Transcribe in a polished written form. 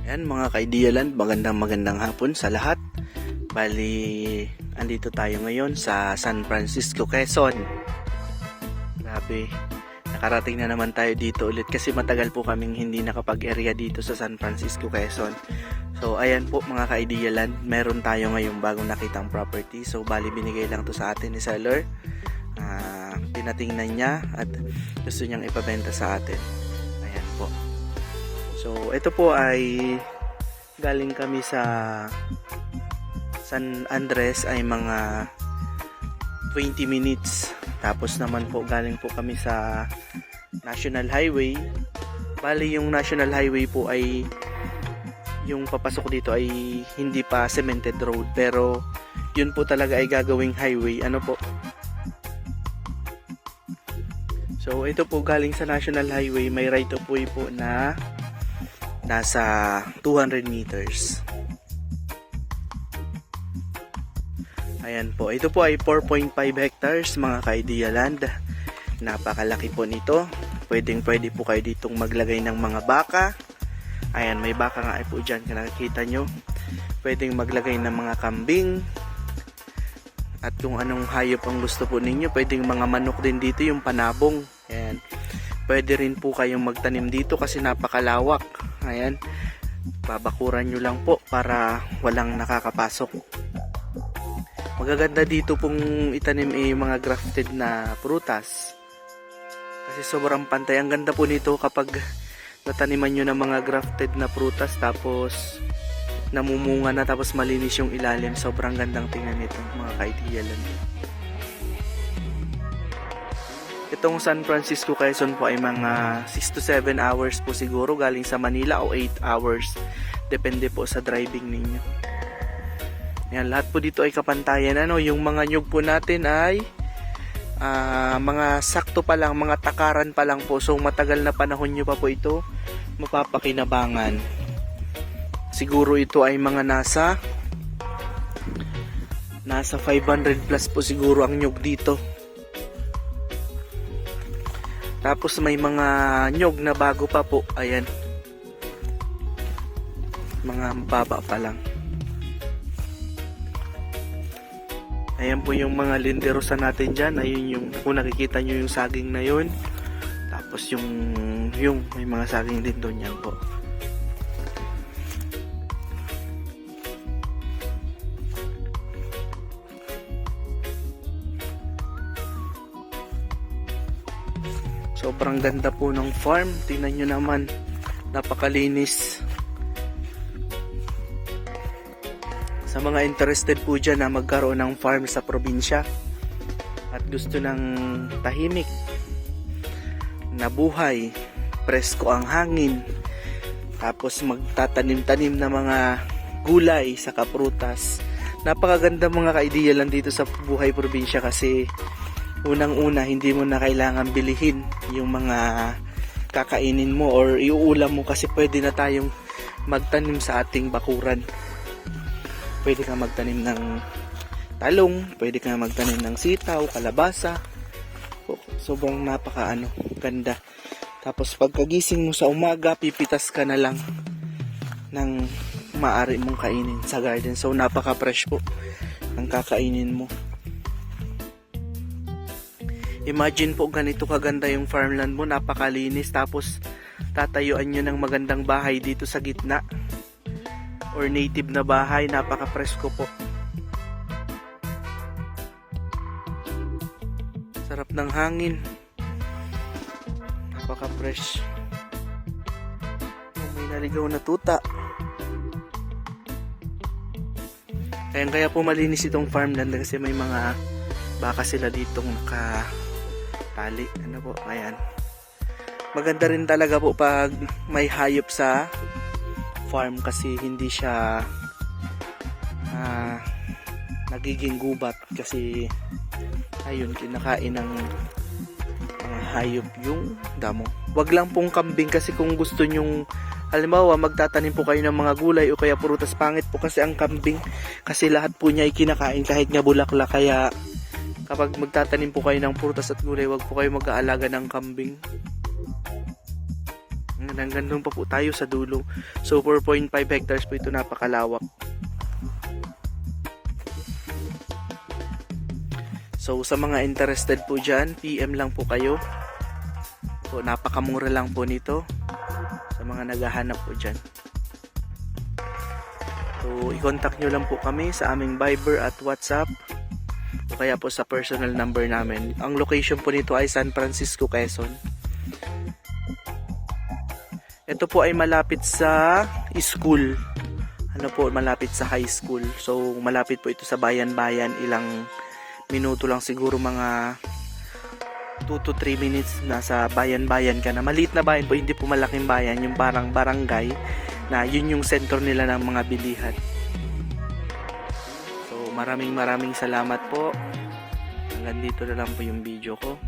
Ayan mga ka-Idealand, magandang hapon sa lahat. Bali, andito tayo ngayon sa San Francisco, Quezon. Grabe, nakarating na naman tayo dito ulit kasi matagal po kaming hindi nakapag-area dito sa San Francisco, Quezon. So ayan po mga ka-Idealand, meron tayo ngayong bagong nakitang property. So bali binigay lang to sa atin ni seller. Tinatingnan niya at gusto niyang ipabenta sa atin. Ayan po. So, ito po ay galing kami sa San Andres ay mga 20 minutes. Tapos naman po galing po kami sa National Highway. Bali yung National Highway po ay yung papasok dito ay hindi pa cemented road. Pero yun po talaga ay gagawing highway. Ano po? So, ito po galing sa National Highway. May right of way po na nasa 200 meters. Ayan po. Ito po ay 4.5 hectares mga ka-Idealand. Napakalaki po nito. Pwede po kayo ditong maglagay ng mga baka. Ayan, may baka nga po dyan. Kung nakikita nyo. Pwedeng maglagay ng mga kambing. At kung anong hayop ang gusto po ninyo. Pwedeng mga manok din dito, yung panabong. Ayan. Pwede rin po kayong magtanim dito kasi napakalawak. Ayan. Babakuran nyo lang po para walang nakakapasok. Magaganda dito pong itanim mga grafted na prutas. Kasi sobrang pantay. Ang ganda po nito kapag nataniman nyo ng mga grafted na prutas tapos namumunga na tapos malinis yung ilalim. Sobrang gandang tingnan nito mga ka-Idealand. Itong San Francisco, Quezon po ay mga 6 to 7 hours po siguro galing sa Manila o 8 hours. Depende po sa driving ninyo. Yan, lahat po dito ay kapantayan. Yung mga nyug po natin ay mga sakto pa lang, mga takaran pa lang po. So matagal na panahon nyo pa po ito mapapakinabangan. Siguro ito ay mga nasa 500 plus po siguro ang nyug dito. Tapos may mga nyog na bago pa po. Ayan. Mga baba pa lang. Ayan po yung mga linderosa natin dyan. Ayun yung, kung nakikita nyo yung saging na yun. Tapos yung may mga saging din doon yan po. Sobrang ganda po ng farm. Tingnan nyo naman. Napakalinis. Sa mga interested po dyan na magkaroon ng farm sa probinsya at gusto ng tahimik na buhay, presko ang hangin, tapos magtatanim-tanim na mga gulay sa kaprutas. Napakaganda mga ka-Idealand dito sa buhay probinsya kasi unang-una, hindi mo na kailangan bilihin yung mga kakainin mo or iuulam mo kasi pwede na tayong magtanim sa ating bakuran. Pwede ka magtanim ng talong, pwede ka magtanim ng sitaw, kalabasa. Sobrang ganda. Tapos pagkagising mo sa umaga, pipitas ka na lang ng maaari mong kainin sa garden. So napaka-fresh po ang kakainin mo. Imagine po ganito kaganda yung farmland mo, napakalinis, tapos tatayuan nyo ng magandang bahay dito sa gitna or native na bahay, napaka-presko po. Sarap ng hangin, napaka-fresh. May naligaw na tuta. Kaya po malinis itong farmland kasi may mga baka sila ditong nakatali. Ayan. Maganda rin talaga po pag may hayop sa farm kasi hindi siya nagiging gubat kasi ayun, kinakain ng hayop yung damo. Wag lang pong kambing kasi kung gusto nyong halimbawa magtatanim po kayo ng mga gulay o kaya prutas, pangit po kasi ang kambing kasi lahat po niya ay kinakain kahit nga bulaklak. Kaya kapag magtatanim po kayo ng prutas at gulay, wag po kayo mag-aalaga ng kambing. Hanggang doon pa po tayo sa dulo. So 4.5 hectares po ito, napakalawak. So sa mga interested po dyan, PM lang po kayo. So napakamura lang po nito sa mga naghahanap po dyan. So i-contact nyo lang po kami sa aming Viber at WhatsApp o kaya po sa personal number namin. Ang location po nito ay San Francisco, Quezon. Ito po ay malapit sa school. Malapit sa high school. So malapit po ito sa bayan-bayan. Ilang minuto lang siguro, mga 2 to 3 minutes nasa bayan-bayan ka na. Maliit na bayan po, hindi po malaking bayan, yung parang barangay na yun yung center nila ng mga bilihan. So maraming salamat po. Hanggang dito na lang po yung video ko.